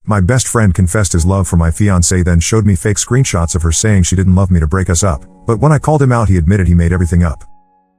My best friend confessed his love for my fiancée, then showed me fake screenshots of her saying she didn't love me to break us up, but when I called him out he admitted he made everything up.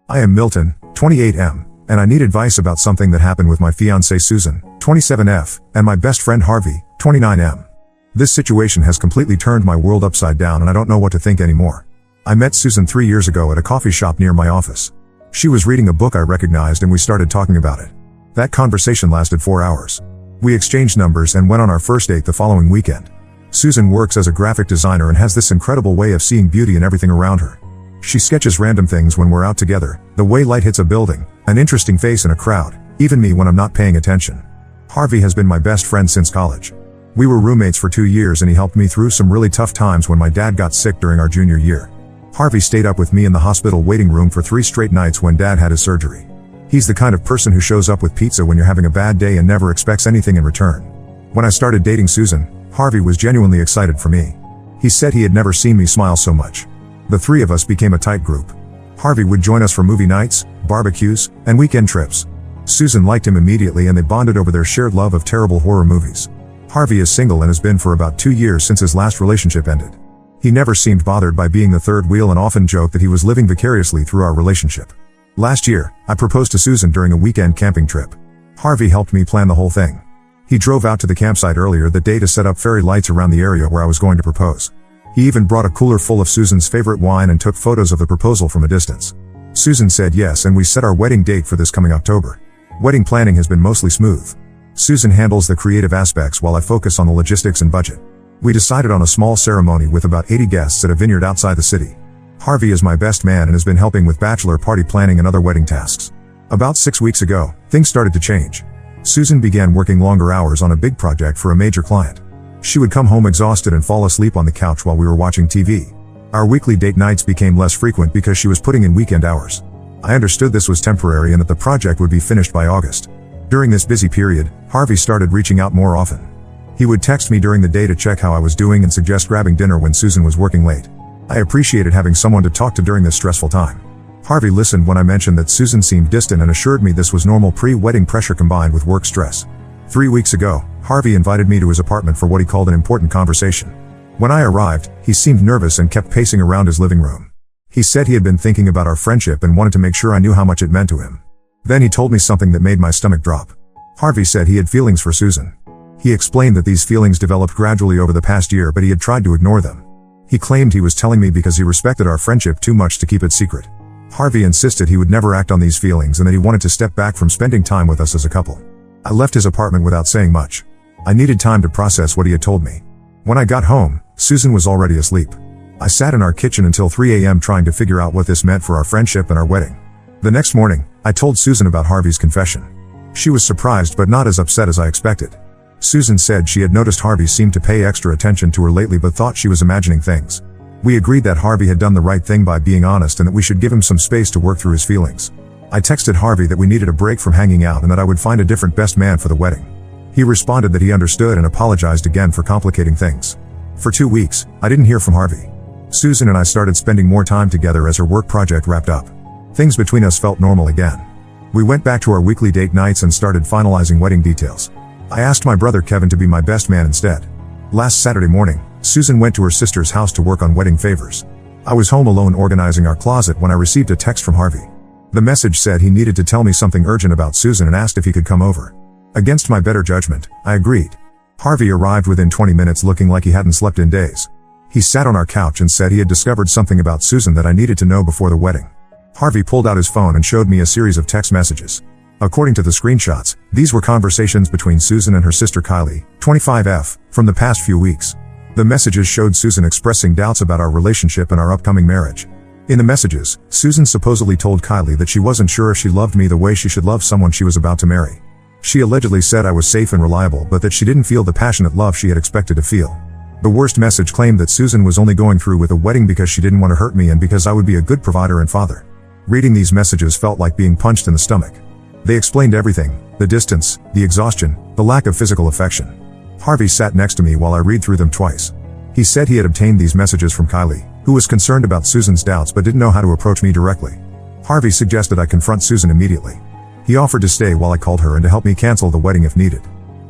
I am Milton, 28M, and I need advice about something that happened with my fiancée Susan, 27F, and my best friend Harvey, 29M. This situation has completely turned my world upside down and I don't know what to think anymore. I met Susan 3 years ago at a coffee shop near my office. She was reading a book I recognized and we started talking about it. That conversation lasted 4 hours. We exchanged numbers and went on our first date the following weekend. Susan works as a graphic designer and has this incredible way of seeing beauty in everything around her. She sketches random things when we're out together, the way light hits a building, an interesting face in a crowd, even me when I'm not paying attention. Harvey has been my best friend since college. We were roommates for 2 years and he helped me through some really tough times when my dad got sick during our junior year. Harvey stayed up with me in the hospital waiting room for 3 straight nights when Dad had his surgery. He's the kind of person who shows up with pizza when you're having a bad day and never expects anything in return. When I started dating Susan, Harvey was genuinely excited for me. He said he had never seen me smile so much. The 3 of us became a tight group. Harvey would join us for movie nights, barbecues, and weekend trips. Susan liked him immediately and they bonded over their shared love of terrible horror movies. Harvey is single and has been for about 2 years since his last relationship ended. He never seemed bothered by being the third wheel and often joked that he was living vicariously through our relationship. Last year, I proposed to Susan during a weekend camping trip. Harvey helped me plan the whole thing. He drove out to the campsite earlier that day to set up fairy lights around the area where I was going to propose. He even brought a cooler full of Susan's favorite wine and took photos of the proposal from a distance. Susan said yes and we set our wedding date for this coming October. Wedding planning has been mostly smooth. Susan handles the creative aspects while I focus on the logistics and budget. We decided on a small ceremony with about 80 guests at a vineyard outside the city. Harvey is my best man and has been helping with bachelor party planning and other wedding tasks. About 6 weeks ago, things started to change. Susan began working longer hours on a big project for a major client. She would come home exhausted and fall asleep on the couch while we were watching TV. Our weekly date nights became less frequent because she was putting in weekend hours. I understood this was temporary and that the project would be finished by August. During this busy period, Harvey started reaching out more often. He would text me during the day to check how I was doing and suggest grabbing dinner when Susan was working late. I appreciated having someone to talk to during this stressful time. Harvey listened when I mentioned that Susan seemed distant and assured me this was normal pre-wedding pressure combined with work stress. 3 weeks ago, Harvey invited me to his apartment for what he called an important conversation. When I arrived, he seemed nervous and kept pacing around his living room. He said he had been thinking about our friendship and wanted to make sure I knew how much it meant to him. Then he told me something that made my stomach drop. Harvey said he had feelings for Susan. He explained that these feelings developed gradually over the past year but he had tried to ignore them. He claimed he was telling me because he respected our friendship too much to keep it secret. Harvey insisted he would never act on these feelings and that he wanted to step back from spending time with us as a couple. I left his apartment without saying much. I needed time to process what he had told me. When I got home, Susan was already asleep. I sat in our kitchen until 3 a.m. trying to figure out what this meant for our friendship and our wedding. The next morning, I told Susan about Harvey's confession. She was surprised but not as upset as I expected. Susan said she had noticed Harvey seemed to pay extra attention to her lately but thought she was imagining things. We agreed that Harvey had done the right thing by being honest and that we should give him some space to work through his feelings. I texted Harvey that we needed a break from hanging out and that I would find a different best man for the wedding. He responded that he understood and apologized again for complicating things. For 2 weeks, I didn't hear from Harvey. Susan and I started spending more time together as her work project wrapped up. Things between us felt normal again. We went back to our weekly date nights and started finalizing wedding details. I asked my brother Kevin to be my best man instead. Last Saturday morning, Susan went to her sister's house to work on wedding favors. I was home alone organizing our closet when I received a text from Harvey. The message said he needed to tell me something urgent about Susan and asked if he could come over. Against my better judgment, I agreed. Harvey arrived within 20 minutes looking like he hadn't slept in days. He sat on our couch and said he had discovered something about Susan that I needed to know before the wedding. Harvey pulled out his phone and showed me a series of text messages. According to the screenshots, these were conversations between Susan and her sister Kylie, 25F, from the past few weeks. The messages showed Susan expressing doubts about our relationship and our upcoming marriage. In the messages, Susan supposedly told Kylie that she wasn't sure if she loved me the way she should love someone she was about to marry. She allegedly said I was safe and reliable but that she didn't feel the passionate love she had expected to feel. The worst message claimed that Susan was only going through with a wedding because she didn't want to hurt me and because I would be a good provider and father. Reading these messages felt like being punched in the stomach. They explained everything: the distance, the exhaustion, the lack of physical affection. Harvey sat next to me while I read through them twice. He said he had obtained these messages from Kylie, who was concerned about Susan's doubts but didn't know how to approach me directly. Harvey suggested I confront Susan immediately. He offered to stay while I called her and to help me cancel the wedding if needed.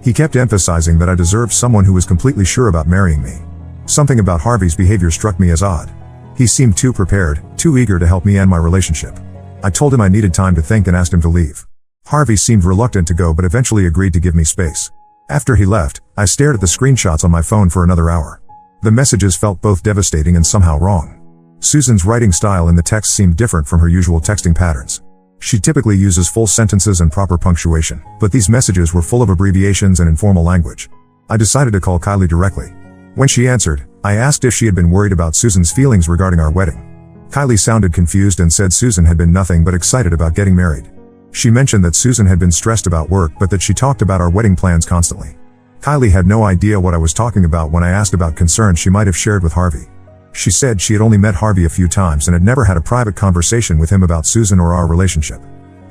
He kept emphasizing that I deserved someone who was completely sure about marrying me. Something about Harvey's behavior struck me as odd. He seemed too prepared, too eager to help me end my relationship. I told him I needed time to think and asked him to leave. Harvey seemed reluctant to go but eventually agreed to give me space. After he left, I stared at the screenshots on my phone for another hour. The messages felt both devastating and somehow wrong. Susan's writing style in the text seemed different from her usual texting patterns. She typically uses full sentences and proper punctuation, but these messages were full of abbreviations and informal language. I decided to call Kylie directly. When she answered, I asked if she had been worried about Susan's feelings regarding our wedding. Kylie sounded confused and said Susan had been nothing but excited about getting married. She mentioned that Susan had been stressed about work but that she talked about our wedding plans constantly. Kylie had no idea what I was talking about when I asked about concerns she might have shared with Harvey. She said she had only met Harvey a few times and had never had a private conversation with him about Susan or our relationship.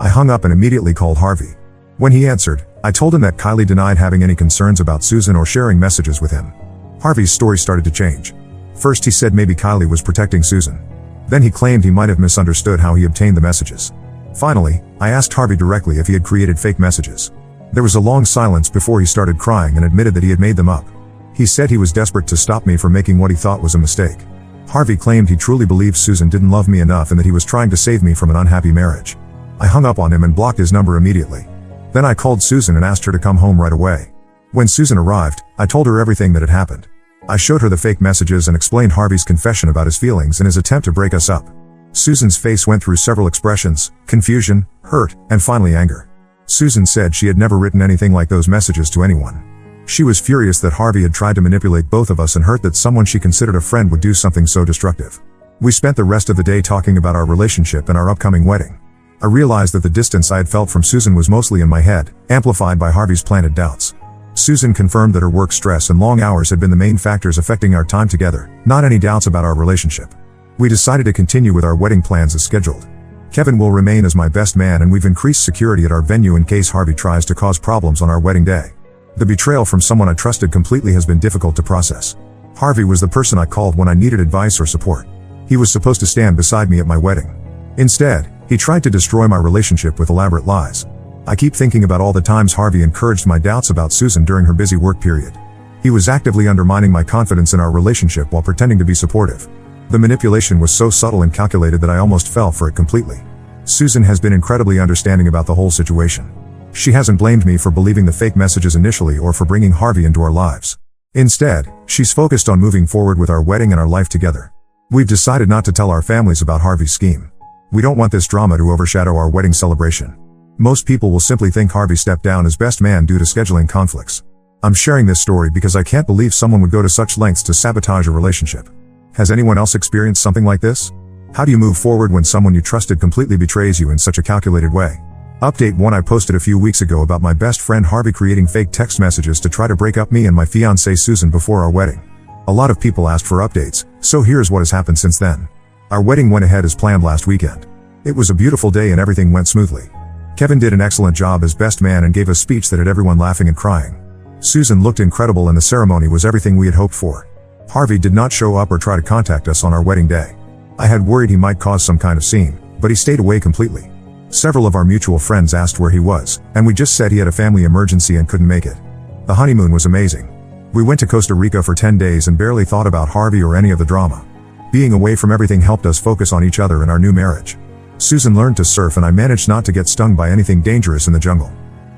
I hung up and immediately called Harvey. When he answered, I told him that Kylie denied having any concerns about Susan or sharing messages with him. Harvey's story started to change. First he said maybe Kylie was protecting Susan. Then he claimed he might have misunderstood how he obtained the messages. Finally, I asked Harvey directly if he had created fake messages. There was a long silence before he started crying and admitted that he had made them up. He said he was desperate to stop me from making what he thought was a mistake. Harvey claimed he truly believed Susan didn't love me enough and that he was trying to save me from an unhappy marriage. I hung up on him and blocked his number immediately. Then I called Susan and asked her to come home right away. When Susan arrived, I told her everything that had happened. I showed her the fake messages and explained Harvey's confession about his feelings and his attempt to break us up. Susan's face went through several expressions: confusion, hurt, and finally anger. Susan said she had never written anything like those messages to anyone. She was furious that Harvey had tried to manipulate both of us and hurt that someone she considered a friend would do something so destructive. We spent the rest of the day talking about our relationship and our upcoming wedding. I realized that the distance I had felt from Susan was mostly in my head, amplified by Harvey's planted doubts. Susan confirmed that her work stress and long hours had been the main factors affecting our time together, not any doubts about our relationship. We decided to continue with our wedding plans as scheduled. Kevin will remain as my best man and we've increased security at our venue in case Harvey tries to cause problems on our wedding day. The betrayal from someone I trusted completely has been difficult to process. Harvey was the person I called when I needed advice or support. He was supposed to stand beside me at my wedding. Instead, he tried to destroy my relationship with elaborate lies. I keep thinking about all the times Harvey encouraged my doubts about Susan during her busy work period. He was actively undermining my confidence in our relationship while pretending to be supportive. The manipulation was so subtle and calculated that I almost fell for it completely. Susan has been incredibly understanding about the whole situation. She hasn't blamed me for believing the fake messages initially or for bringing Harvey into our lives. Instead, she's focused on moving forward with our wedding and our life together. We've decided not to tell our families about Harvey's scheme. We don't want this drama to overshadow our wedding celebration. Most people will simply think Harvey stepped down as best man due to scheduling conflicts. I'm sharing this story because I can't believe someone would go to such lengths to sabotage a relationship. Has anyone else experienced something like this? How do you move forward when someone you trusted completely betrays you in such a calculated way? Update 1: I posted a few weeks ago about my best friend Harvey creating fake text messages to try to break up me and my fiancée Susan before our wedding. A lot of people asked for updates, so here's what has happened since then. Our wedding went ahead as planned last weekend. It was a beautiful day and everything went smoothly. Kevin did an excellent job as best man and gave a speech that had everyone laughing and crying. Susan looked incredible and the ceremony was everything we had hoped for. Harvey did not show up or try to contact us on our wedding day. I had worried he might cause some kind of scene, but he stayed away completely. Several of our mutual friends asked where he was, and we just said he had a family emergency and couldn't make it. The honeymoon was amazing. We went to Costa Rica for 10 days and barely thought about Harvey or any of the drama. Being away from everything helped us focus on each other and our new marriage. Susan learned to surf and I managed not to get stung by anything dangerous in the jungle.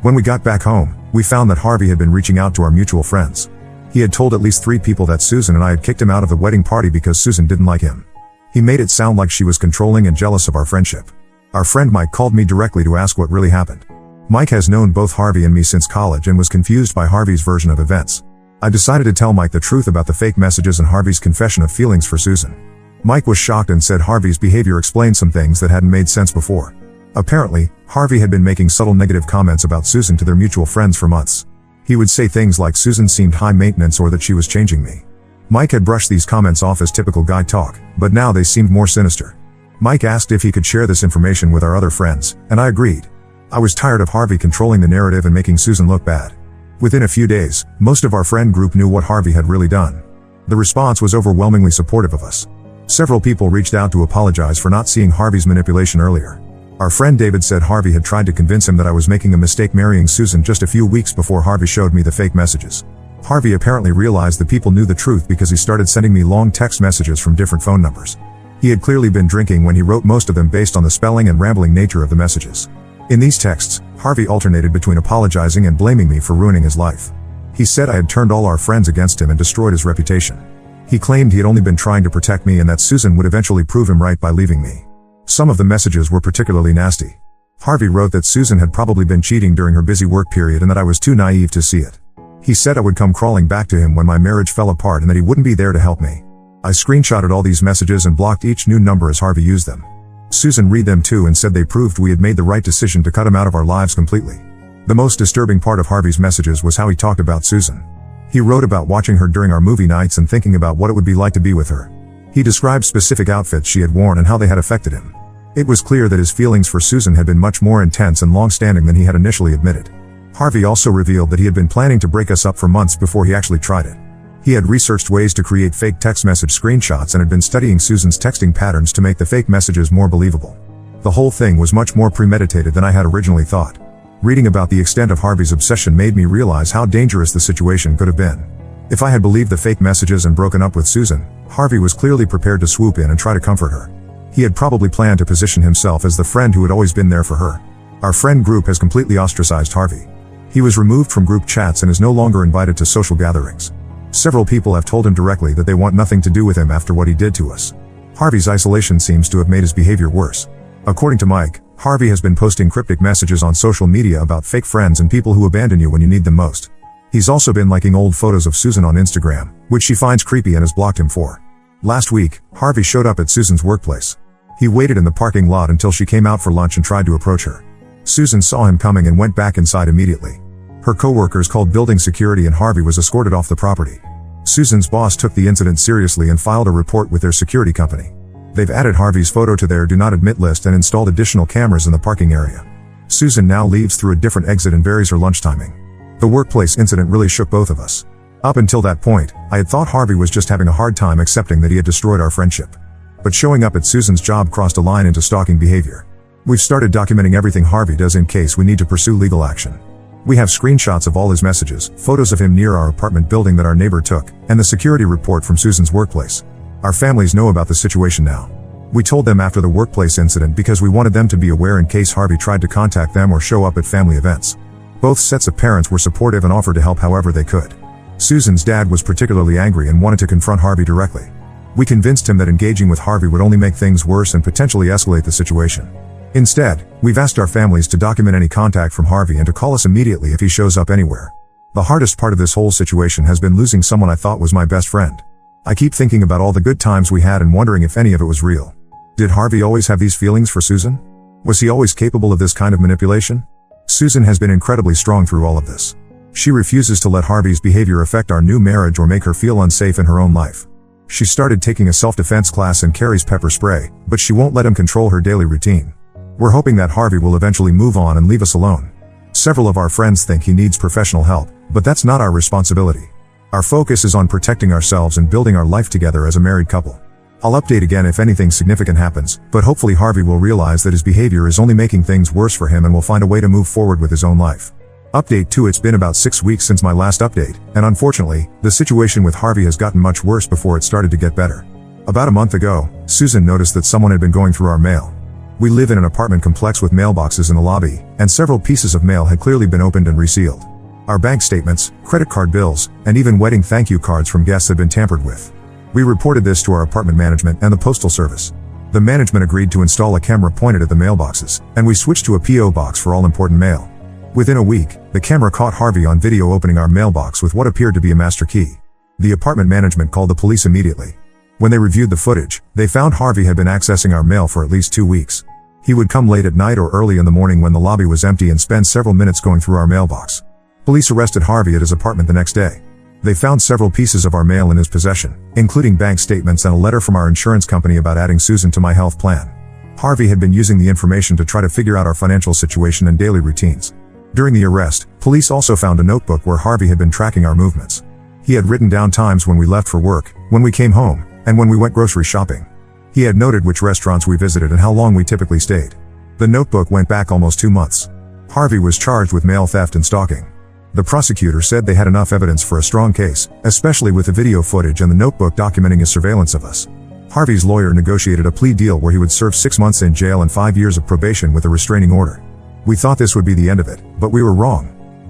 When we got back home, we found that Harvey had been reaching out to our mutual friends. He had told at least 3 people that Susan and I had kicked him out of the wedding party because Susan didn't like him. He made it sound like she was controlling and jealous of our friendship. Our friend Mike called me directly to ask what really happened. Mike has known both Harvey and me since college and was confused by Harvey's version of events. I decided to tell Mike the truth about the fake messages and Harvey's confession of feelings for Susan. Mike was shocked and said Harvey's behavior explained some things that hadn't made sense before. Apparently, Harvey had been making subtle negative comments about Susan to their mutual friends for months. He would say things like Susan seemed high maintenance or that she was changing me. Mike had brushed these comments off as typical guy talk, but now they seemed more sinister. Mike asked if he could share this information with our other friends, and I agreed. I was tired of Harvey controlling the narrative and making Susan look bad. Within a few days, most of our friend group knew what Harvey had really done. The response was overwhelmingly supportive of us. Several people reached out to apologize for not seeing Harvey's manipulation earlier. Our friend David said Harvey had tried to convince him that I was making a mistake marrying Susan just a few weeks before Harvey showed me the fake messages. Harvey apparently realized that people knew the truth because he started sending me long text messages from different phone numbers. He had clearly been drinking when he wrote most of them based on the spelling and rambling nature of the messages. In these texts, Harvey alternated between apologizing and blaming me for ruining his life. He said I had turned all our friends against him and destroyed his reputation. He claimed he had only been trying to protect me and that Susan would eventually prove him right by leaving me. Some of the messages were particularly nasty. Harvey wrote that Susan had probably been cheating during her busy work period and that I was too naive to see it. He said I would come crawling back to him when my marriage fell apart and that he wouldn't be there to help me. I screenshotted all these messages and blocked each new number as Harvey used them. Susan read them too and said they proved we had made the right decision to cut him out of our lives completely. The most disturbing part of Harvey's messages was how he talked about Susan. He wrote about watching her during our movie nights and thinking about what it would be like to be with her. He described specific outfits she had worn and how they had affected him. It was clear that his feelings for Susan had been much more intense and long-standing than he had initially admitted. Harvey also revealed that he had been planning to break us up for months before he actually tried it. He had researched ways to create fake text message screenshots and had been studying Susan's texting patterns to make the fake messages more believable. The whole thing was much more premeditated than I had originally thought. Reading about the extent of Harvey's obsession made me realize how dangerous the situation could have been. If I had believed the fake messages and broken up with Susan, Harvey was clearly prepared to swoop in and try to comfort her. He had probably planned to position himself as the friend who had always been there for her. Our friend group has completely ostracized Harvey. He was removed from group chats and is no longer invited to social gatherings. Several people have told him directly that they want nothing to do with him after what he did to us. Harvey's isolation seems to have made his behavior worse. According to Mike, Harvey has been posting cryptic messages on social media about fake friends and people who abandon you when you need them most. He's also been liking old photos of Susan on Instagram, which she finds creepy and has blocked him for. Last week, Harvey showed up at Susan's workplace. He waited in the parking lot until she came out for lunch and tried to approach her. Susan saw him coming and went back inside immediately. Her co-workers called building security and Harvey was escorted off the property. Susan's boss took the incident seriously and filed a report with their security company. They've added Harvey's photo to their do not admit list and installed additional cameras in the parking area. Susan now leaves through a different exit and varies her lunch timing. The workplace incident really shook both of us. Up until that point, I had thought Harvey was just having a hard time accepting that he had destroyed our friendship. But showing up at Susan's job crossed a line into stalking behavior. We've started documenting everything Harvey does in case we need to pursue legal action. We have screenshots of all his messages, photos of him near our apartment building that our neighbor took, and the security report from Susan's workplace. Our families know about the situation now. We told them after the workplace incident because we wanted them to be aware in case Harvey tried to contact them or show up at family events. Both sets of parents were supportive and offered to help however they could. Susan's dad was particularly angry and wanted to confront Harvey directly. We convinced him that engaging with Harvey would only make things worse and potentially escalate the situation. Instead, we've asked our families to document any contact from Harvey and to call us immediately if he shows up anywhere. The hardest part of this whole situation has been losing someone I thought was my best friend. I keep thinking about all the good times we had and wondering if any of it was real. Did Harvey always have these feelings for Susan? Was he always capable of this kind of manipulation? Susan has been incredibly strong through all of this. She refuses to let Harvey's behavior affect our new marriage or make her feel unsafe in her own life. She started taking a self-defense class and carries pepper spray, but she won't let him control her daily routine. We're hoping that Harvey will eventually move on and leave us alone. Several of our friends think he needs professional help, but that's not our responsibility. Our focus is on protecting ourselves and building our life together as a married couple. I'll update again if anything significant happens, but hopefully Harvey will realize that his behavior is only making things worse for him and will find a way to move forward with his own life. Update 2: It's been about 6 weeks since my last update, and unfortunately, the situation with Harvey has gotten much worse before it started to get better. About a month ago, Susan noticed that someone had been going through our mail. We live in an apartment complex with mailboxes in the lobby, and several pieces of mail had clearly been opened and resealed. Our bank statements, credit card bills, and even wedding thank you cards from guests had been tampered with. We reported this to our apartment management and the postal service. The management agreed to install a camera pointed at the mailboxes, and we switched to a P.O. box for all important mail. Within a week, the camera caught Harvey on video opening our mailbox with what appeared to be a master key. The apartment management called the police immediately. When they reviewed the footage, they found Harvey had been accessing our mail for at least 2 weeks. He would come late at night or early in the morning when the lobby was empty and spend several minutes going through our mailbox. Police arrested Harvey at his apartment the next day. They found several pieces of our mail in his possession, including bank statements and a letter from our insurance company about adding Susan to my health plan. Harvey had been using the information to try to figure out our financial situation and daily routines. During the arrest, police also found a notebook where Harvey had been tracking our movements. He had written down times when we left for work, when we came home, and when we went grocery shopping. He had noted which restaurants we visited and how long we typically stayed. The notebook went back almost 2 months. Harvey was charged with mail theft and stalking. The prosecutor said they had enough evidence for a strong case, especially with the video footage and the notebook documenting his surveillance of us. Harvey's lawyer negotiated a plea deal where he would serve 6 months in jail and 5 years of probation with a restraining order. We thought this would be the end of it, but we were wrong.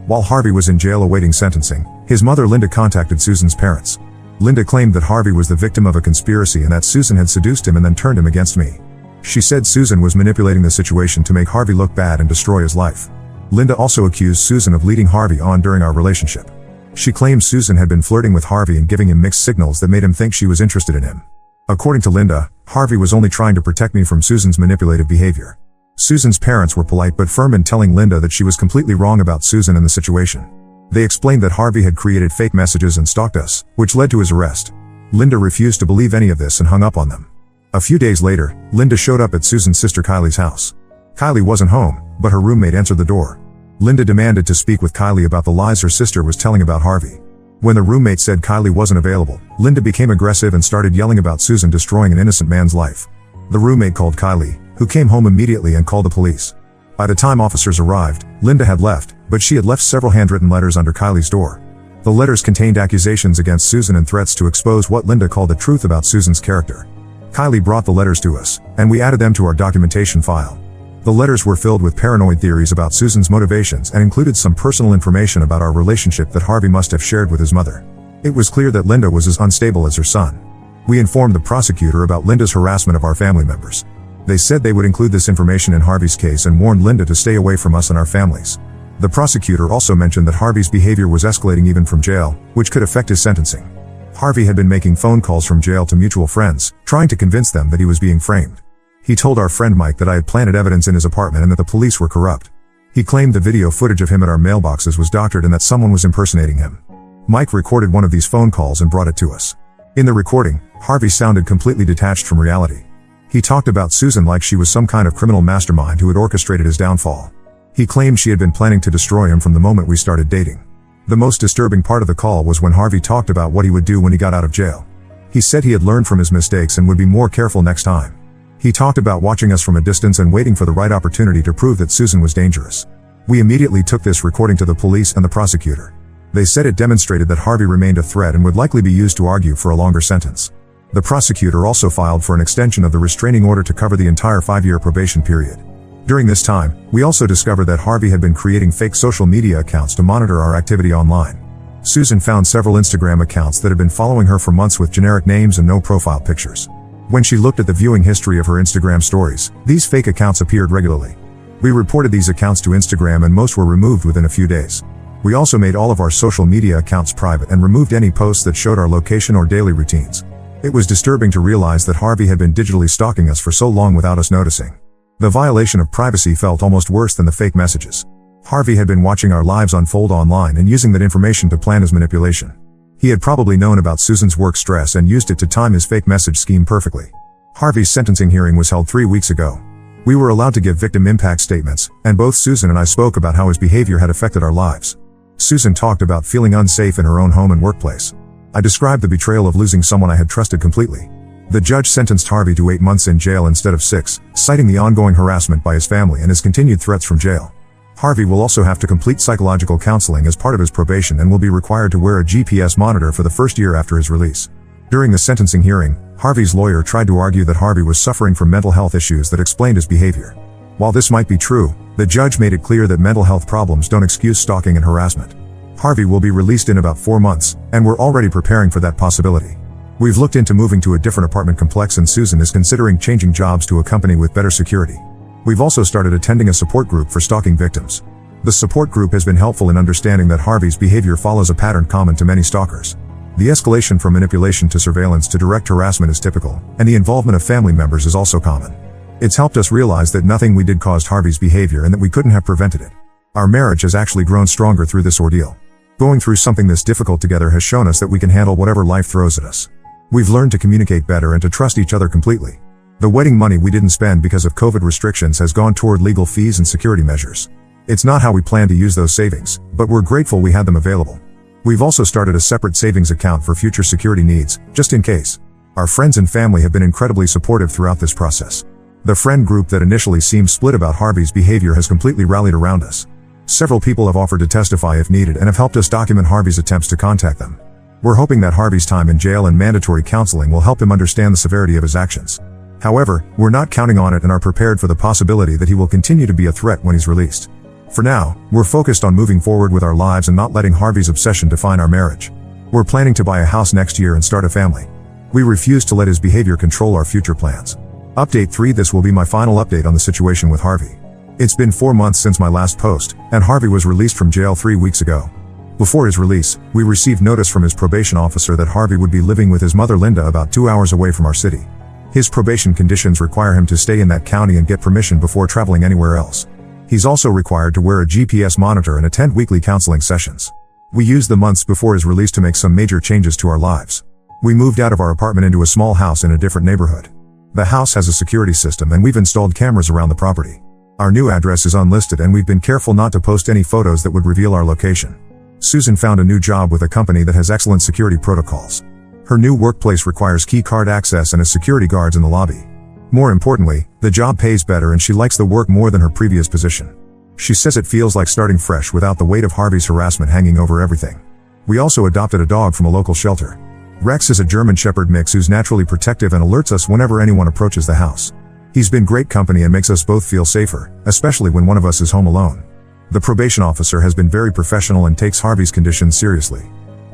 While Harvey was in jail awaiting sentencing, his mother Linda contacted Susan's parents. Linda claimed that Harvey was the victim of a conspiracy and that Susan had seduced him and then turned him against me. She said Susan was manipulating the situation to make Harvey look bad and destroy his life. Linda also accused Susan of leading Harvey on during our relationship. She claimed Susan had been flirting with Harvey and giving him mixed signals that made him think she was interested in him. According to Linda, Harvey was only trying to protect me from Susan's manipulative behavior. Susan's parents were polite but firm in telling Linda that she was completely wrong about Susan and the situation. They explained that Harvey had created fake messages and stalked us, which led to his arrest. Linda refused to believe any of this and hung up on them. A few days later, Linda showed up at Susan's sister Kylie's house. Kylie wasn't home, but her roommate answered the door. Linda demanded to speak with Kylie about the lies her sister was telling about Harvey. When the roommate said Kylie wasn't available, Linda became aggressive and started yelling about Susan destroying an innocent man's life. The roommate called Kylie, who came home immediately and called the police. By the time officers arrived, Linda had left, but she had left several handwritten letters under Kylie's door. The letters contained accusations against Susan and threats to expose what Linda called the truth about Susan's character. Kylie brought the letters to us, and we added them to our documentation file. The letters were filled with paranoid theories about Susan's motivations and included some personal information about our relationship that Harvey must have shared with his mother. It was clear that Linda was as unstable as her son. We informed the prosecutor about Linda's harassment of our family members. They said they would include this information in Harvey's case and warned Linda to stay away from us and our families. The prosecutor also mentioned that Harvey's behavior was escalating even from jail, which could affect his sentencing. Harvey had been making phone calls from jail to mutual friends, trying to convince them that he was being framed. He told our friend Mike that I had planted evidence in his apartment and that the police were corrupt. He claimed the video footage of him at our mailboxes was doctored and that someone was impersonating him. Mike recorded one of these phone calls and brought it to us. In the recording, Harvey sounded completely detached from reality. He talked about Susan like she was some kind of criminal mastermind who had orchestrated his downfall. He claimed she had been planning to destroy him from the moment we started dating. The most disturbing part of the call was when Harvey talked about what he would do when he got out of jail. He said he had learned from his mistakes and would be more careful next time. He talked about watching us from a distance and waiting for the right opportunity to prove that Susan was dangerous. We immediately took this recording to the police and the prosecutor. They said it demonstrated that Harvey remained a threat and would likely be used to argue for a longer sentence. The prosecutor also filed for an extension of the restraining order to cover the entire 5-year probation period. During this time, we also discovered that Harvey had been creating fake social media accounts to monitor our activity online. Susan found several Instagram accounts that had been following her for months with generic names and no profile pictures. When she looked at the viewing history of her Instagram stories, these fake accounts appeared regularly. We reported these accounts to Instagram and most were removed within a few days. We also made all of our social media accounts private and removed any posts that showed our location or daily routines. It was disturbing to realize that Harvey had been digitally stalking us for so long without us noticing. The violation of privacy felt almost worse than the fake messages. Harvey had been watching our lives unfold online and using that information to plan his manipulation. He had probably known about Susan's work stress and used it to time his fake message scheme perfectly. Harvey's sentencing hearing was held 3 weeks ago. We were allowed to give victim impact statements, and both Susan and I spoke about how his behavior had affected our lives. Susan talked about feeling unsafe in her own home and workplace. I described the betrayal of losing someone I had trusted completely. The judge sentenced Harvey to 8 months in jail instead of 6, citing the ongoing harassment by his family and his continued threats from jail. Harvey will also have to complete psychological counseling as part of his probation and will be required to wear a GPS monitor for the first year after his release. During the sentencing hearing, Harvey's lawyer tried to argue that Harvey was suffering from mental health issues that explained his behavior. While this might be true, the judge made it clear that mental health problems don't excuse stalking and harassment. Harvey will be released in about 4 months, and we're already preparing for that possibility. We've looked into moving to a different apartment complex and Susan is considering changing jobs to a company with better security. We've also started attending a support group for stalking victims. The support group has been helpful in understanding that Harvey's behavior follows a pattern common to many stalkers. The escalation from manipulation to surveillance to direct harassment is typical, and the involvement of family members is also common. It's helped us realize that nothing we did caused Harvey's behavior and that we couldn't have prevented it. Our marriage has actually grown stronger through this ordeal. Going through something this difficult together has shown us that we can handle whatever life throws at us. We've learned to communicate better and to trust each other completely. The wedding money we didn't spend because of COVID restrictions has gone toward legal fees and security measures. It's not how we plan to use those savings, but we're grateful we had them available. We've also started a separate savings account for future security needs, just in case. Our friends and family have been incredibly supportive throughout this process. The friend group that initially seemed split about Harvey's behavior has completely rallied around us. Several people have offered to testify if needed and have helped us document Harvey's attempts to contact them. We're hoping that Harvey's time in jail and mandatory counseling will help him understand the severity of his actions. However, we're not counting on it and are prepared for the possibility that he will continue to be a threat when he's released. For now, we're focused on moving forward with our lives and not letting Harvey's obsession define our marriage. We're planning to buy a house next year and start a family. We refuse to let his behavior control our future plans. Update 3. This will be my final update on the situation with Harvey. It's been 4 months since my last post, and Harvey was released from jail 3 weeks ago. Before his release, we received notice from his probation officer that Harvey would be living with his mother Linda about 2 hours away from our city. His probation conditions require him to stay in that county and get permission before traveling anywhere else. He's also required to wear a GPS monitor and attend weekly counseling sessions. We used the months before his release to make some major changes to our lives. We moved out of our apartment into a small house in a different neighborhood. The house has a security system and we've installed cameras around the property. Our new address is unlisted and we've been careful not to post any photos that would reveal our location. Susan found a new job with a company that has excellent security protocols. Her new workplace requires key card access and has security guards in the lobby. More importantly, the job pays better and she likes the work more than her previous position. She says it feels like starting fresh without the weight of Harvey's harassment hanging over everything. We also adopted a dog from a local shelter. Rex is a German Shepherd mix who's naturally protective and alerts us whenever anyone approaches the house. He's been great company and makes us both feel safer, especially when one of us is home alone. The probation officer has been very professional and takes Harvey's conditions seriously.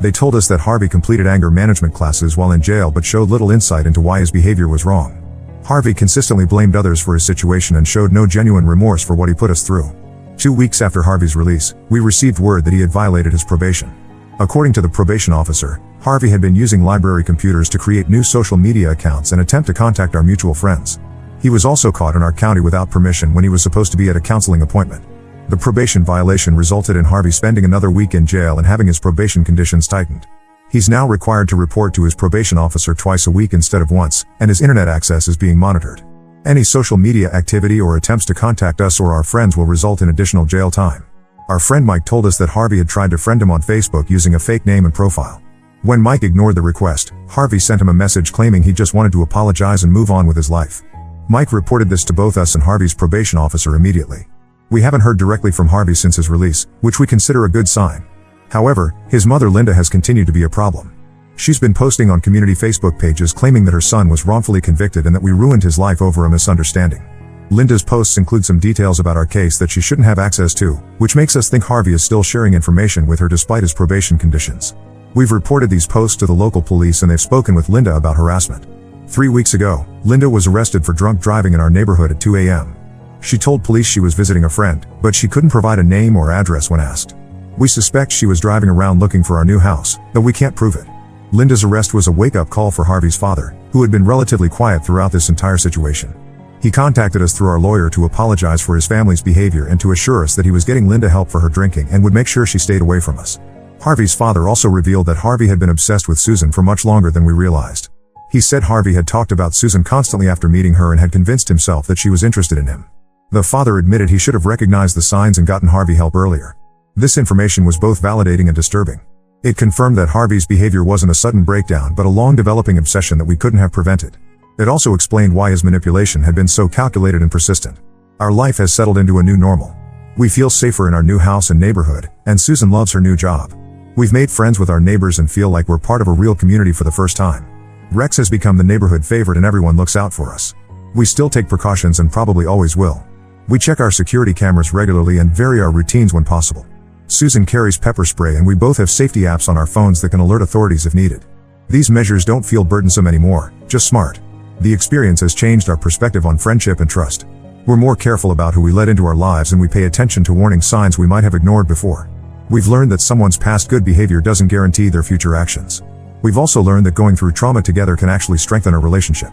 They told us that Harvey completed anger management classes while in jail but showed little insight into why his behavior was wrong. Harvey consistently blamed others for his situation and showed no genuine remorse for what he put us through. 2 weeks after Harvey's release, we received word that he had violated his probation. According to the probation officer, Harvey had been using library computers to create new social media accounts and attempt to contact our mutual friends. He was also caught in our county without permission when he was supposed to be at a counseling appointment. The probation violation resulted in Harvey spending another week in jail and having his probation conditions tightened. He's now required to report to his probation officer twice a week instead of once, and his internet access is being monitored. Any social media activity or attempts to contact us or our friends will result in additional jail time. Our friend Mike told us that Harvey had tried to friend him on Facebook using a fake name and profile. When Mike ignored the request, Harvey sent him a message claiming he just wanted to apologize and move on with his life. Mike reported this to both us and Harvey's probation officer immediately. We haven't heard directly from Harvey since his release, which we consider a good sign. However, his mother Linda has continued to be a problem. She's been posting on community Facebook pages claiming that her son was wrongfully convicted and that we ruined his life over a misunderstanding. Linda's posts include some details about our case that she shouldn't have access to, which makes us think Harvey is still sharing information with her despite his probation conditions. We've reported these posts to the local police and they've spoken with Linda about harassment. 3 weeks ago, Linda was arrested for drunk driving in our neighborhood at 2 a.m. She told police she was visiting a friend, but she couldn't provide a name or address when asked. We suspect she was driving around looking for our new house, though we can't prove it. Linda's arrest was a wake-up call for Harvey's father, who had been relatively quiet throughout this entire situation. He contacted us through our lawyer to apologize for his family's behavior and to assure us that he was getting Linda help for her drinking and would make sure she stayed away from us. Harvey's father also revealed that Harvey had been obsessed with Susan for much longer than we realized. He said Harvey had talked about Susan constantly after meeting her and had convinced himself that she was interested in him. The father admitted he should have recognized the signs and gotten Harvey help earlier. This information was both validating and disturbing. It confirmed that Harvey's behavior wasn't a sudden breakdown but a long-developing obsession that we couldn't have prevented. It also explained why his manipulation had been so calculated and persistent. Our life has settled into a new normal. We feel safer in our new house and neighborhood, and Susan loves her new job. We've made friends with our neighbors and feel like we're part of a real community for the first time. Rex has become the neighborhood favorite and everyone looks out for us. We still take precautions and probably always will. We check our security cameras regularly and vary our routines when possible. Susan carries pepper spray and we both have safety apps on our phones that can alert authorities if needed. These measures don't feel burdensome anymore, just smart. The experience has changed our perspective on friendship and trust. We're more careful about who we let into our lives and we pay attention to warning signs we might have ignored before. We've learned that someone's past good behavior doesn't guarantee their future actions. We've also learned that going through trauma together can actually strengthen a relationship.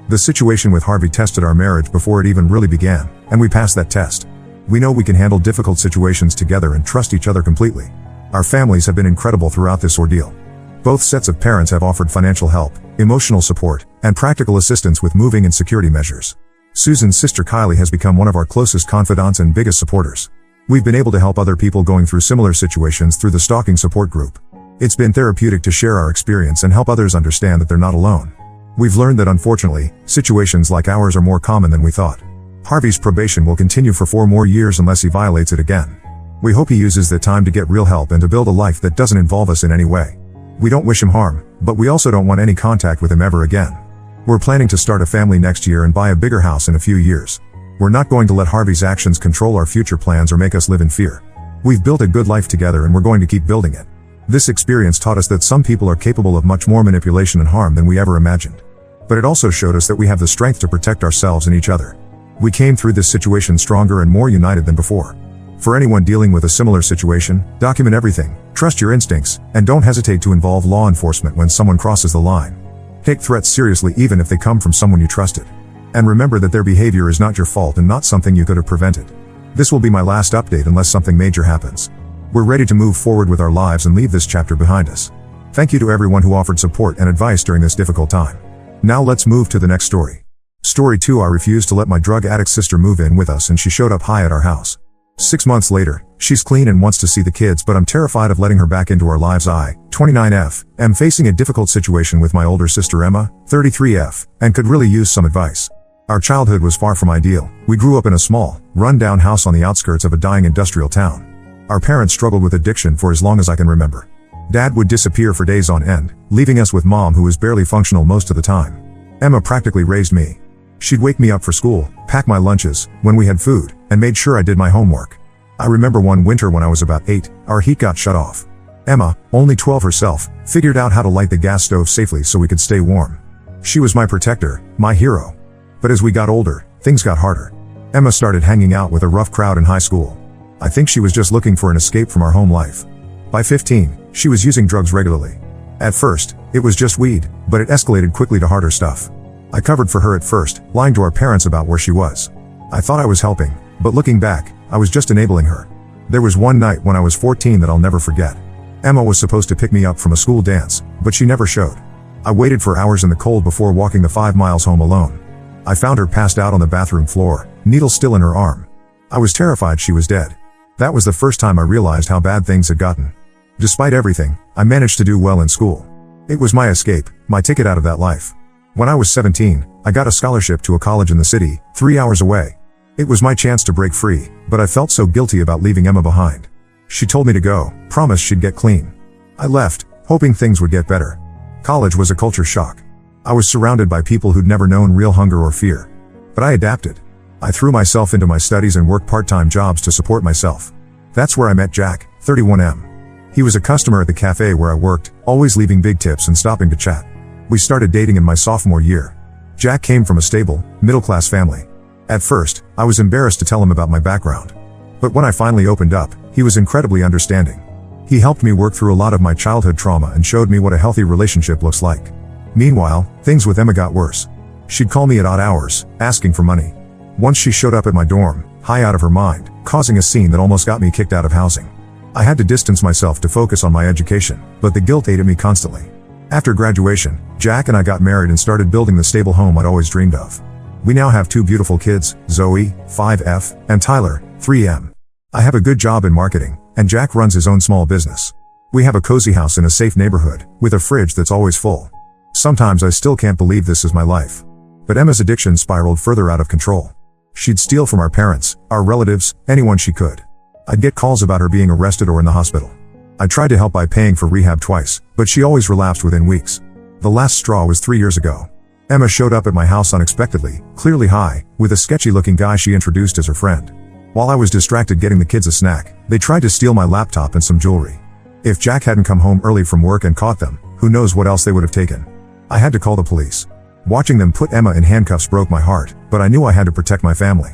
The situation with Harvey tested our marriage before it even really began, and we passed that test. We know we can handle difficult situations together and trust each other completely. Our families have been incredible throughout this ordeal. Both sets of parents have offered financial help, emotional support, and practical assistance with moving and security measures. Susan's sister Kylie has become one of our closest confidants and biggest supporters. We've been able to help other people going through similar situations through the stalking support group. It's been therapeutic to share our experience and help others understand that they're not alone. We've learned that unfortunately, situations like ours are more common than we thought. Harvey's probation will continue for 4 more years unless he violates it again. We hope he uses that time to get real help and to build a life that doesn't involve us in any way. We don't wish him harm, but we also don't want any contact with him ever again. We're planning to start a family next year and buy a bigger house in a few years. We're not going to let Harvey's actions control our future plans or make us live in fear. We've built a good life together and we're going to keep building it. This experience taught us that some people are capable of much more manipulation and harm than we ever imagined. But it also showed us that we have the strength to protect ourselves and each other. We came through this situation stronger and more united than before. For anyone dealing with a similar situation, document everything, trust your instincts, and don't hesitate to involve law enforcement when someone crosses the line. Take threats seriously even if they come from someone you trusted. And remember that their behavior is not your fault and not something you could have prevented. This will be my last update unless something major happens. We're ready to move forward with our lives and leave this chapter behind us. Thank you to everyone who offered support and advice during this difficult time. Now let's move to the next story. Story 2. I refused to let my drug addict sister move in with us and she showed up high at our house. 6 months later, she's clean and wants to see the kids, but I'm terrified of letting her back into our lives. I, 29F, am facing a difficult situation with my older sister Emma, 33F, and could really use some advice. Our childhood was far from ideal. We grew up in a small, run-down house on the outskirts of a dying industrial town. Our parents struggled with addiction for as long as I can remember. Dad would disappear for days on end, leaving us with Mom who was barely functional most of the time. Emma practically raised me. She'd wake me up for school, pack my lunches, when we had food, and made sure I did my homework. I remember one winter when I was about 8, our heat got shut off. Emma, only 12 herself, figured out how to light the gas stove safely so we could stay warm. She was my protector, my hero. But as we got older, things got harder. Emma started hanging out with a rough crowd in high school. I think she was just looking for an escape from our home life. By 15, she was using drugs regularly. At first, it was just weed, but it escalated quickly to harder stuff. I covered for her at first, lying to our parents about where she was. I thought I was helping, but looking back, I was just enabling her. There was one night when I was 14 that I'll never forget. Emma was supposed to pick me up from a school dance, but she never showed. I waited for hours in the cold before walking the 5 miles home alone. I found her passed out on the bathroom floor, needle still in her arm. I was terrified she was dead. That was the first time I realized how bad things had gotten. Despite everything, I managed to do well in school. It was my escape, my ticket out of that life. When I was 17, I got a scholarship to a college in the city, 3 hours away. It was my chance to break free, but I felt so guilty about leaving Emma behind. She told me to go, promised she'd get clean. I left, hoping things would get better. College was a culture shock. I was surrounded by people who'd never known real hunger or fear. But I adapted. I threw myself into my studies and worked part-time jobs to support myself. That's where I met Jack, 31M. He was a customer at the cafe where I worked, always leaving big tips and stopping to chat. We started dating in my sophomore year. Jack came from a stable, middle-class family. At first, I was embarrassed to tell him about my background. But when I finally opened up, he was incredibly understanding. He helped me work through a lot of my childhood trauma and showed me what a healthy relationship looks like. Meanwhile, things with Emma got worse. She'd call me at odd hours, asking for money. Once she showed up at my dorm, high out of her mind, causing a scene that almost got me kicked out of housing. I had to distance myself to focus on my education, but the guilt ate at me constantly. After graduation, Jack and I got married and started building the stable home I'd always dreamed of. We now have 2 beautiful kids, Zoe, 5F, and Tyler, 3M. I have a good job in marketing, and Jack runs his own small business. We have a cozy house in a safe neighborhood, with a fridge that's always full. Sometimes I still can't believe this is my life. But Emma's addiction spiraled further out of control. She'd steal from our parents, our relatives, anyone she could. I'd get calls about her being arrested or in the hospital. I tried to help by paying for rehab twice, but she always relapsed within weeks. The last straw was 3 years ago. Emma showed up at my house unexpectedly, clearly high, with a sketchy-looking guy she introduced as her friend. While I was distracted getting the kids a snack, they tried to steal my laptop and some jewelry. If Jack hadn't come home early from work and caught them, who knows what else they would have taken. I had to call the police. Watching them put Emma in handcuffs broke my heart, but I knew I had to protect my family.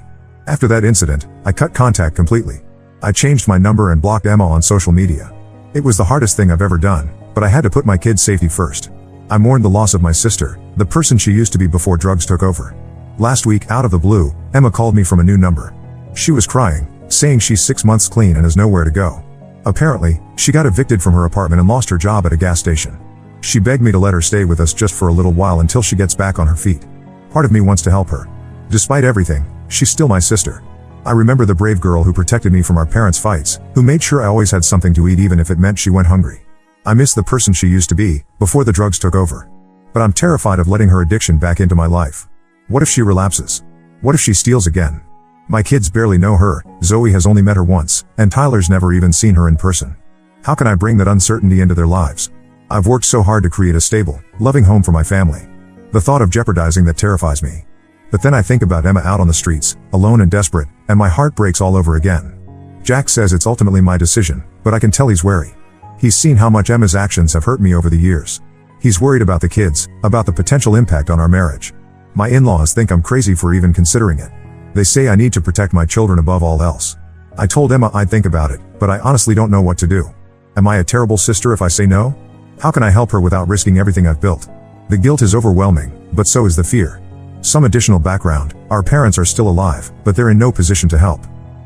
After that incident, I cut contact completely. I changed my number and blocked Emma on social media. It was the hardest thing I've ever done, but I had to put my kids' safety first. I mourned the loss of my sister, the person she used to be before drugs took over. Last week, out of the blue, Emma called me from a new number. She was crying, saying she's 6 months clean and has nowhere to go. Apparently, she got evicted from her apartment and lost her job at a gas station. She begged me to let her stay with us just for a little while until she gets back on her feet. Part of me wants to help her. Despite everything, she's still my sister. I remember the brave girl who protected me from our parents' fights, who made sure I always had something to eat even if it meant she went hungry. I miss the person she used to be, before the drugs took over. But I'm terrified of letting her addiction back into my life. What if she relapses? What if she steals again? My kids barely know her, Zoe has only met her once, and Tyler's never even seen her in person. How can I bring that uncertainty into their lives? I've worked so hard to create a stable, loving home for my family. The thought of jeopardizing that terrifies me. But then I think about Emma out on the streets, alone and desperate, and my heart breaks all over again. Jack says it's ultimately my decision, but I can tell he's wary. He's seen how much Emma's actions have hurt me over the years. He's worried about the kids, about the potential impact on our marriage. My in-laws think I'm crazy for even considering it. They say I need to protect my children above all else. I told Emma I'd think about it, but I honestly don't know what to do. Am I a terrible sister if I say no? How can I help her without risking everything I've built? The guilt is overwhelming, but so is the fear. Some additional background: our parents are still alive, but they're in no position to help.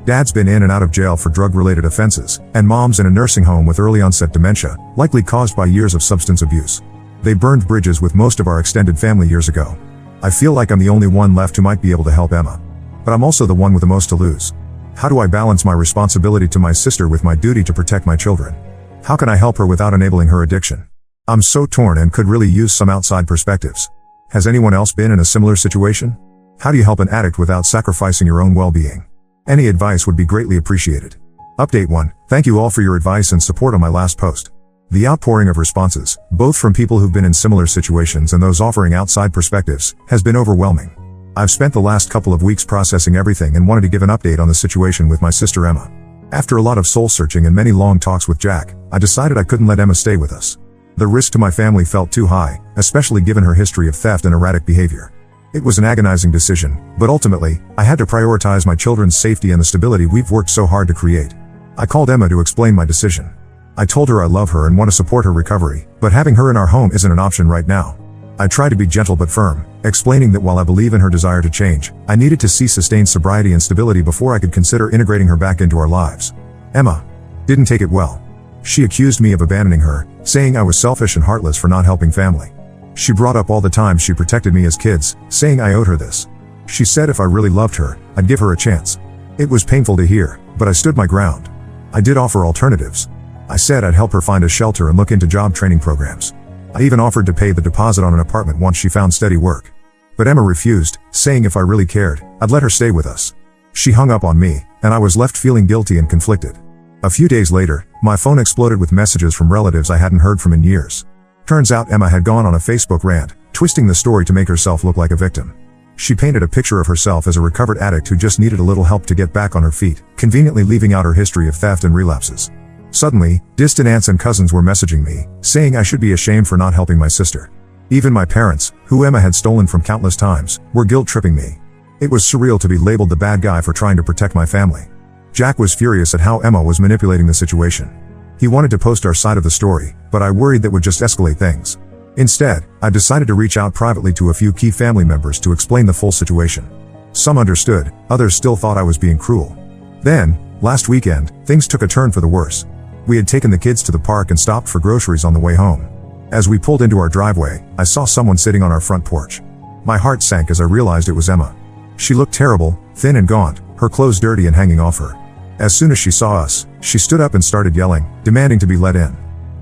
Dad's been in and out of jail for drug-related offenses, and Mom's in a nursing home with early-onset dementia, likely caused by years of substance abuse. They burned bridges with most of our extended family years ago. I feel like I'm the only one left who might be able to help Emma. But I'm also the one with the most to lose. How do I balance my responsibility to my sister with my duty to protect my children? How can I help her without enabling her addiction? I'm so torn and could really use some outside perspectives. Has anyone else been in a similar situation? How do you help an addict without sacrificing your own well-being? Any advice would be greatly appreciated. Update 1. Thank you all for your advice and support on my last post. The outpouring of responses, both from people who've been in similar situations and those offering outside perspectives, has been overwhelming. I've spent the last couple of weeks processing everything and wanted to give an update on the situation with my sister Emma. After a lot of soul-searching and many long talks with Jack, I decided I couldn't let Emma stay with us. The risk to my family felt too high, especially given her history of theft and erratic behavior. It was an agonizing decision, but ultimately, I had to prioritize my children's safety and the stability we've worked so hard to create. I called Emma to explain my decision. I told her I love her and want to support her recovery, but having her in our home isn't an option right now. I tried to be gentle but firm, explaining that while I believe in her desire to change, I needed to see sustained sobriety and stability before I could consider integrating her back into our lives. Emma didn't take it well. She accused me of abandoning her, saying I was selfish and heartless for not helping family. She brought up all the times she protected me as kids, saying I owed her this. She said if I really loved her, I'd give her a chance. It was painful to hear, but I stood my ground. I did offer alternatives. I said I'd help her find a shelter and look into job training programs. I even offered to pay the deposit on an apartment once she found steady work. But Emma refused, saying if I really cared, I'd let her stay with us. She hung up on me, and I was left feeling guilty and conflicted. A few days later, my phone exploded with messages from relatives I hadn't heard from in years. Turns out Emma had gone on a Facebook rant, twisting the story to make herself look like a victim. She painted a picture of herself as a recovered addict who just needed a little help to get back on her feet, conveniently leaving out her history of theft and relapses. Suddenly, distant aunts and cousins were messaging me, saying I should be ashamed for not helping my sister. Even my parents, who Emma had stolen from countless times, were guilt-tripping me. It was surreal to be labeled the bad guy for trying to protect my family. Jack was furious at how Emma was manipulating the situation. He wanted to post our side of the story, but I worried that would just escalate things. Instead, I decided to reach out privately to a few key family members to explain the full situation. Some understood, others still thought I was being cruel. Then, last weekend, things took a turn for the worse. We had taken the kids to the park and stopped for groceries on the way home. As we pulled into our driveway, I saw someone sitting on our front porch. My heart sank as I realized it was Emma. She looked terrible, thin and gaunt, her clothes dirty and hanging off her. As soon as she saw us, she stood up and started yelling, demanding to be let in.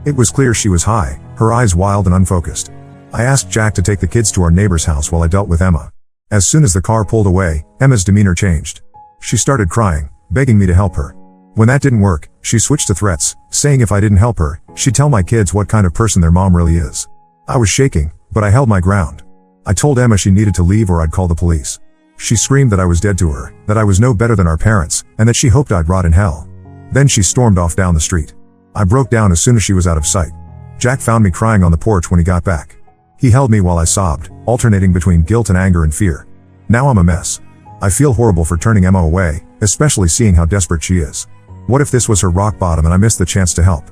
It was clear she was high, her eyes wild and unfocused. I asked Jack to take the kids to our neighbor's house while I dealt with Emma. As soon as the car pulled away, Emma's demeanor changed. She started crying, begging me to help her. When that didn't work, she switched to threats, saying if I didn't help her, she'd tell my kids what kind of person their mom really is. I was shaking, but I held my ground. I told Emma she needed to leave or I'd call the police. She screamed that I was dead to her, that I was no better than our parents, and that she hoped I'd rot in hell. Then she stormed off down the street. I broke down as soon as she was out of sight. Jack found me crying on the porch when he got back. He held me while I sobbed, alternating between guilt and anger and fear. Now I'm a mess. I feel horrible for turning Emma away, especially seeing how desperate she is. What if this was her rock bottom and I missed the chance to help?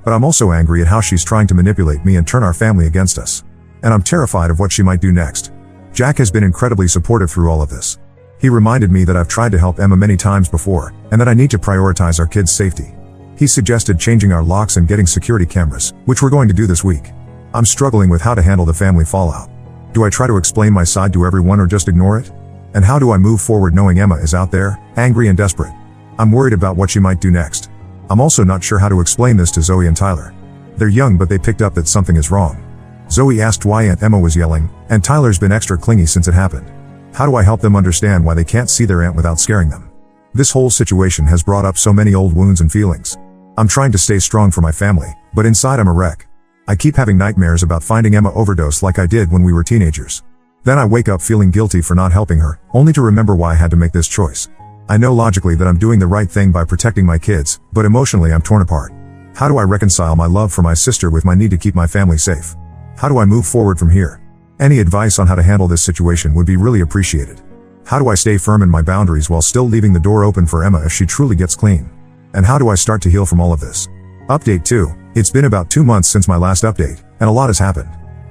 But I'm also angry at how she's trying to manipulate me and turn our family against us. And I'm terrified of what she might do next. Jack has been incredibly supportive through all of this. He reminded me that I've tried to help Emma many times before, and that I need to prioritize our kids' safety. He suggested changing our locks and getting security cameras, which we're going to do this week. I'm struggling with how to handle the family fallout. Do I try to explain my side to everyone or just ignore it? And how do I move forward knowing Emma is out there, angry and desperate? I'm worried about what she might do next. I'm also not sure how to explain this to Zoe and Tyler. They're young but they picked up that something is wrong. Zoe asked why Aunt Emma was yelling, and Tyler's been extra clingy since it happened. How do I help them understand why they can't see their aunt without scaring them? This whole situation has brought up so many old wounds and feelings. I'm trying to stay strong for my family, but inside I'm a wreck. I keep having nightmares about finding Emma overdosed like I did when we were teenagers. Then I wake up feeling guilty for not helping her, only to remember why I had to make this choice. I know logically that I'm doing the right thing by protecting my kids, but emotionally I'm torn apart. How do I reconcile my love for my sister with my need to keep my family safe? How do I move forward from here? Any advice on how to handle this situation would be really appreciated. How do I stay firm in my boundaries while still leaving the door open for Emma if she truly gets clean? And how do I start to heal from all of this? Update 2. It's been about 2 months since my last update, and a lot has happened.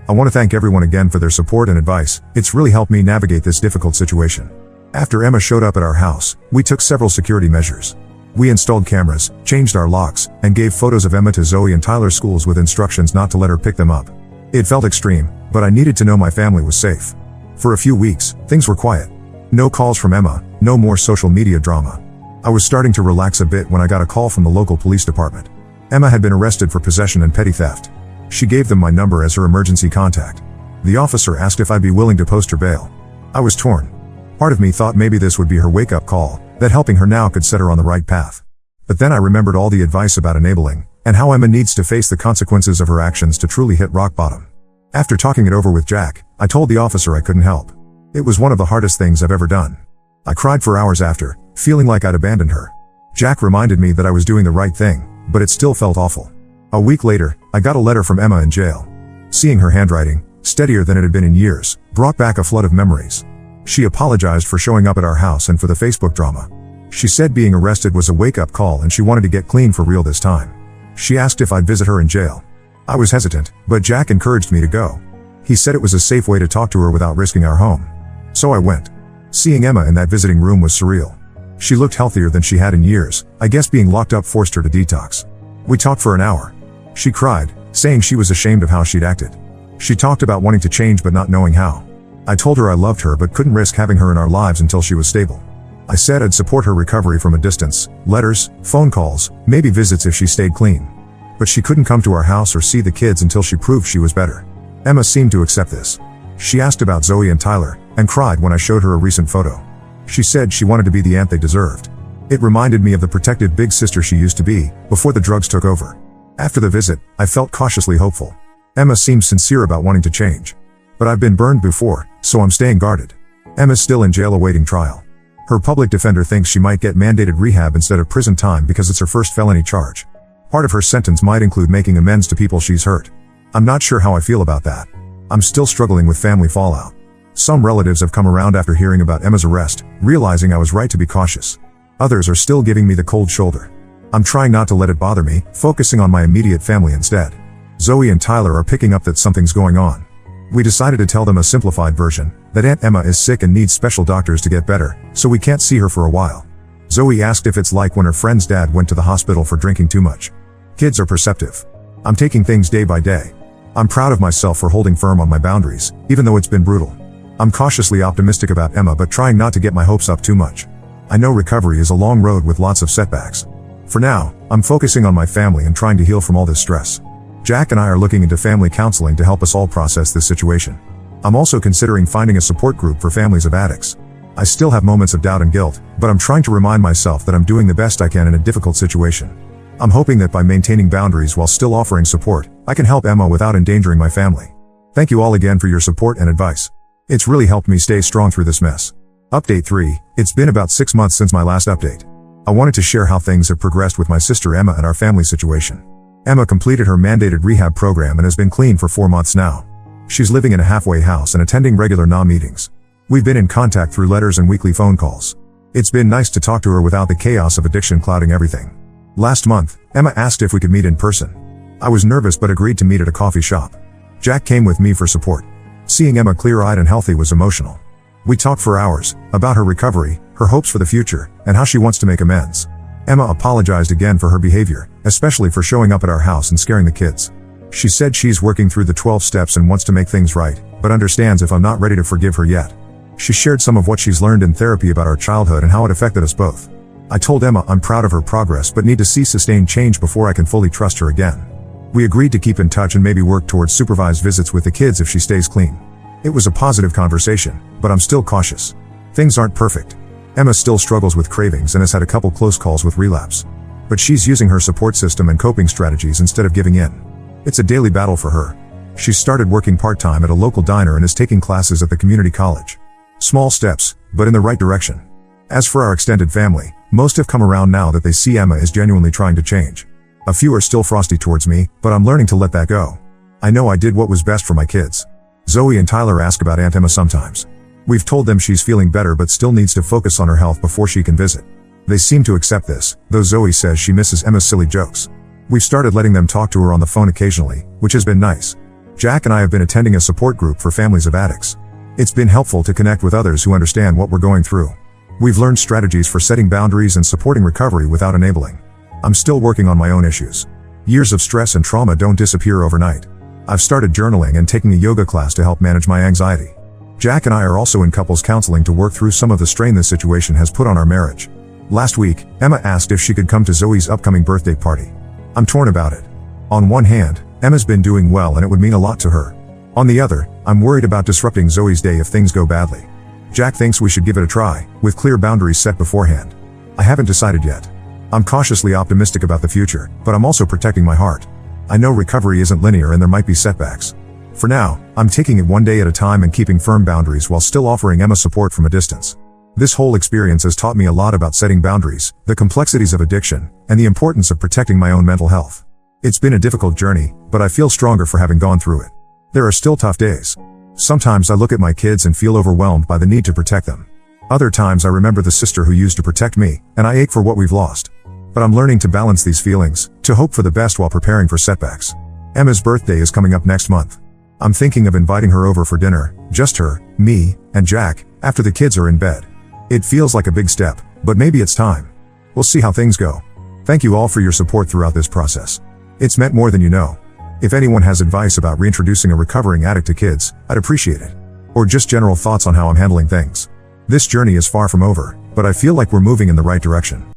I want to thank everyone again for their support and advice. It's really helped me navigate this difficult situation. After Emma showed up at our house, we took several security measures. We installed cameras, changed our locks, and gave photos of Emma to Zoe and Tyler's schools with instructions not to let her pick them up. It felt extreme, but I needed to know my family was safe. For a few weeks, things were quiet. No calls from Emma, no more social media drama. I was starting to relax a bit when I got a call from the local police department. Emma had been arrested for possession and petty theft. She gave them my number as her emergency contact. The officer asked if I'd be willing to post her bail. I was torn. Part of me thought maybe this would be her wake-up call, that helping her now could set her on the right path. But then I remembered all the advice about enabling, and how Emma needs to face the consequences of her actions to truly hit rock bottom. After talking it over with Jack, I told the officer I couldn't help. It was one of the hardest things I've ever done. I cried for hours after, feeling like I'd abandoned her. Jack reminded me that I was doing the right thing, but it still felt awful. A week later, I got a letter from Emma in jail. Seeing her handwriting, steadier than it had been in years, brought back a flood of memories. She apologized for showing up at our house and for the Facebook drama. She said being arrested was a wake-up call and she wanted to get clean for real this time. She asked if I'd visit her in jail. I was hesitant, but Jack encouraged me to go. He said it was a safe way to talk to her without risking our home. So I went. Seeing Emma in that visiting room was surreal. She looked healthier than she had in years. I guess being locked up forced her to detox. We talked for an hour. She cried, saying she was ashamed of how she'd acted. She talked about wanting to change but not knowing how. I told her I loved her but couldn't risk having her in our lives until she was stable. I said I'd support her recovery from a distance, letters, phone calls, maybe visits if she stayed clean. But she couldn't come to our house or see the kids until she proved she was better. Emma seemed to accept this. She asked about Zoe and Tyler, and cried when I showed her a recent photo. She said she wanted to be the aunt they deserved. It reminded me of the protective big sister she used to be, before the drugs took over. After the visit, I felt cautiously hopeful. Emma seemed sincere about wanting to change. But I've been burned before, so I'm staying guarded. Emma's still in jail awaiting trial. Her public defender thinks she might get mandated rehab instead of prison time because it's her first felony charge. Part of her sentence might include making amends to people she's hurt. I'm not sure how I feel about that. I'm still struggling with family fallout. Some relatives have come around after hearing about Emma's arrest, realizing I was right to be cautious. Others are still giving me the cold shoulder. I'm trying not to let it bother me, focusing on my immediate family instead. Zoe and Tyler are picking up that something's going on. We decided to tell them a simplified version, that Aunt Emma is sick and needs special doctors to get better, so we can't see her for a while. Zoe asked if it's like when her friend's dad went to the hospital for drinking too much. Kids are perceptive. I'm taking things day by day. I'm proud of myself for holding firm on my boundaries, even though it's been brutal. I'm cautiously optimistic about Emma but trying not to get my hopes up too much. I know recovery is a long road with lots of setbacks. For now, I'm focusing on my family and trying to heal from all this stress. Jack and I are looking into family counseling to help us all process this situation. I'm also considering finding a support group for families of addicts. I still have moments of doubt and guilt, but I'm trying to remind myself that I'm doing the best I can in a difficult situation. I'm hoping that by maintaining boundaries while still offering support, I can help Emma without endangering my family. Thank you all again for your support and advice. It's really helped me stay strong through this mess. Update 3. It's been about 6 months since my last update. I wanted to share how things have progressed with my sister Emma and our family situation. Emma completed her mandated rehab program and has been clean for 4 months now. She's living in a halfway house and attending regular NA meetings. We've been in contact through letters and weekly phone calls. It's been nice to talk to her without the chaos of addiction clouding everything. Last month, Emma asked if we could meet in person. I was nervous but agreed to meet at a coffee shop. Jack came with me for support. Seeing Emma clear-eyed and healthy was emotional. We talked for hours, about her recovery, her hopes for the future, and how she wants to make amends. Emma apologized again for her behavior, especially for showing up at our house and scaring the kids. She said she's working through the 12 steps and wants to make things right, but understands if I'm not ready to forgive her yet. She shared some of what she's learned in therapy about our childhood and how it affected us both. I told Emma I'm proud of her progress but need to see sustained change before I can fully trust her again. We agreed to keep in touch and maybe work towards supervised visits with the kids if she stays clean. It was a positive conversation, but I'm still cautious. Things aren't perfect. Emma still struggles with cravings and has had a couple close calls with relapse. But she's using her support system and coping strategies instead of giving in. It's a daily battle for her. She's started working part-time at a local diner and is taking classes at the community college. Small steps, but in the right direction. As for our extended family, most have come around now that they see Emma is genuinely trying to change. A few are still frosty towards me, but I'm learning to let that go. I know I did what was best for my kids. Zoe and Tyler ask about Aunt Emma sometimes. We've told them she's feeling better but still needs to focus on her health before she can visit. They seem to accept this, though Zoe says she misses Emma's silly jokes. We've started letting them talk to her on the phone occasionally, which has been nice. Jack and I have been attending a support group for families of addicts. It's been helpful to connect with others who understand what we're going through. We've learned strategies for setting boundaries and supporting recovery without enabling. I'm still working on my own issues. Years of stress and trauma don't disappear overnight. I've started journaling and taking a yoga class to help manage my anxiety. Jack and I are also in couples counseling to work through some of the strain this situation has put on our marriage. Last week, Emma asked if she could come to Zoe's upcoming birthday party. I'm torn about it. On one hand, Emma's been doing well and it would mean a lot to her. On the other, I'm worried about disrupting Zoe's day if things go badly. Jack thinks we should give it a try, with clear boundaries set beforehand. I haven't decided yet. I'm cautiously optimistic about the future, but I'm also protecting my heart. I know recovery isn't linear and there might be setbacks. For now, I'm taking it one day at a time and keeping firm boundaries while still offering Emma support from a distance. This whole experience has taught me a lot about setting boundaries, the complexities of addiction, and the importance of protecting my own mental health. It's been a difficult journey, but I feel stronger for having gone through it. There are still tough days. Sometimes I look at my kids and feel overwhelmed by the need to protect them. Other times I remember the sister who used to protect me, and I ache for what we've lost. But I'm learning to balance these feelings, to hope for the best while preparing for setbacks. Emma's birthday is coming up next month. I'm thinking of inviting her over for dinner, just her, me, and Jack, after the kids are in bed. It feels like a big step, but maybe it's time. We'll see how things go. Thank you all for your support throughout this process. It's meant more than you know. If anyone has advice about reintroducing a recovering addict to kids, I'd appreciate it. Or just general thoughts on how I'm handling things. This journey is far from over, but I feel like we're moving in the right direction.